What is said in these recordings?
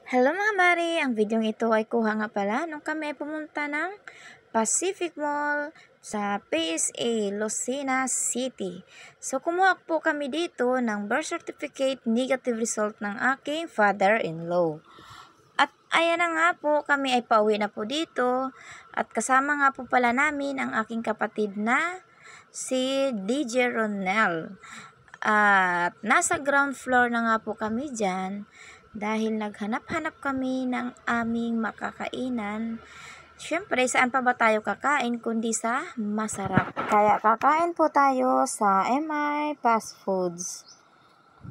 Hello mga mari, ang videong ito ay kuha nga pala nung kami pumunta ng Pacific Mall sa PSA, Lucena City. So kumuha po kami dito ng birth certificate negative result ng aking father-in-law. At ayan na nga po, kami ay pauwi na po dito at kasama nga po pala namin ang aking kapatid na si DJ Ronel. At nasa ground floor na nga po kami dyan dahil naghanap-hanap kami ng aming makakainan. Siyempre, saan pa ba tayo kakain kundi sa masarap? Kaya kakain po tayo sa MI Fast Foods.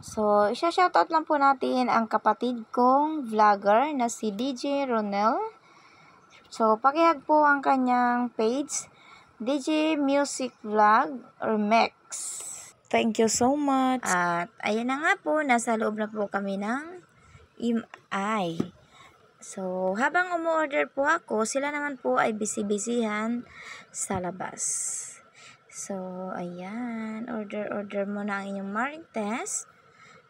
So, isa-shoutout lang po natin ang kapatid kong vlogger na si DJ Ronel. So, pakihag po ang kanyang page, DJ Music Vlog or Mex. Thank you so much. At ayan na nga po, nasa loob na po kami ng MI. So, habang umu-order po ako, sila naman po ay busy-busyhan sa labas. So, ayan. Order muna ang inyong Marites.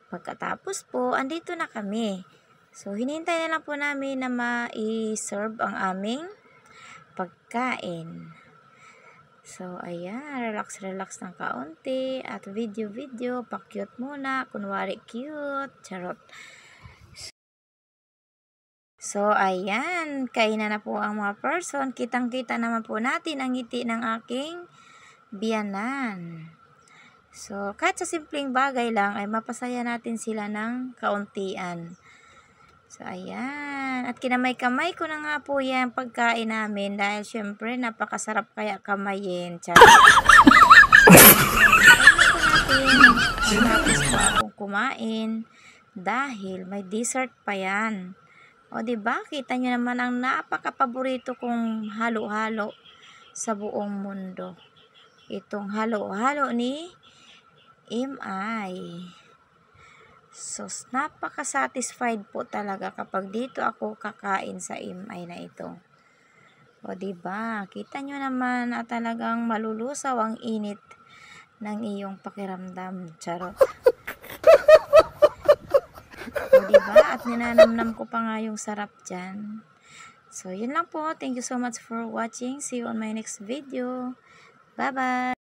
Pagkatapos po, andito na kami. So, hinihintay na lang po namin na ma-serve ang aming pagkain. So, ayan, relax ng kaunti at video, pa-cute muna, kunwari cute, charot. So, ayan, kainan na po ang mga person, kitang-kita naman po natin ang ngiti ng aking biyanan. So, kahit sa simpleng bagay lang, ay mapasaya natin sila ng kauntian. So, ayan. At kinamay-kamay ko na nga po yan pagkain namin dahil syempre napakasarap kaya kamayin. Tapos po akong kumain dahil may dessert pa yan. O diba, kita nyo naman ang napaka-paborito kong halo-halo sa buong mundo. Itong halo-halo ni MI. So, napaka-satisfied po talaga kapag dito ako kakain sa MI na ito. O, diba? Kita nyo naman na talagang malulusaw ang init ng iyong pakiramdam. Charot. O, diba? At ninanamnam ko pa nga yung sarap dyan. So, yun lang po. Thank you so much for watching. See you on my next video. Bye-bye!